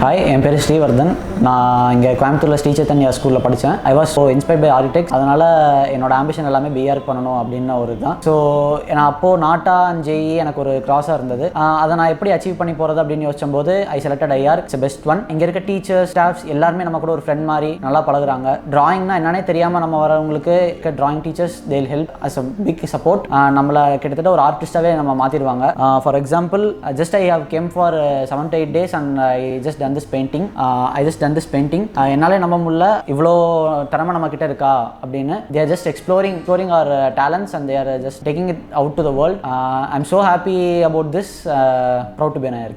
Hi, என் பேர் ஸ்ரீவர்தன். நான் இங்கே கோயம்புத்தூரில் ஸ்ரீ சைத்தன்யா ஸ்கூலில் படித்தேன். I was so inspired by architect. அதனால் என்னோட ஆம்பிஷன் எல்லாமே B.Arch பண்ணணும் அப்படின்னு ஒரு தான். ஸோ நான் அப்போது நாட்டா அண்ட் JEE எனக்கு ஒரு கிராஸாக இருந்தது. அதை நான் எப்படி அச்சீவ் பண்ணி போகிறது அப்படின்னு யோசிச்சும்போது I selected IR. It's best one. இங்கே இருக்க டீச்சர்ஸ், ஸ்டாஃப்ஸ் எல்லாருமே நம்ம கூட ஒரு ஃப்ரெண்ட் மாதிரி நல்லா பழகுறாங்க. டிராயிங்னா என்னன்னே தெரியாமல் நம்ம வரவங்களுக்கு drawing teachers they will help us a big support. நம்மளை கிட்டத்தட்ட ஒரு ஆர்டிஸ்டாகவே நம்ம மாற்றிடுவாங்க. For example, just I have came for 7 to 8 days and I just done this painting. என்னாலே நம்ப முடியல இவ்வளோ திறமை நம்ம கிட்ட இருக்கா அப்படின்னு. They are just exploring our talents and they are just taking it out to the world. I'm so happy about this. Proud to be an IR.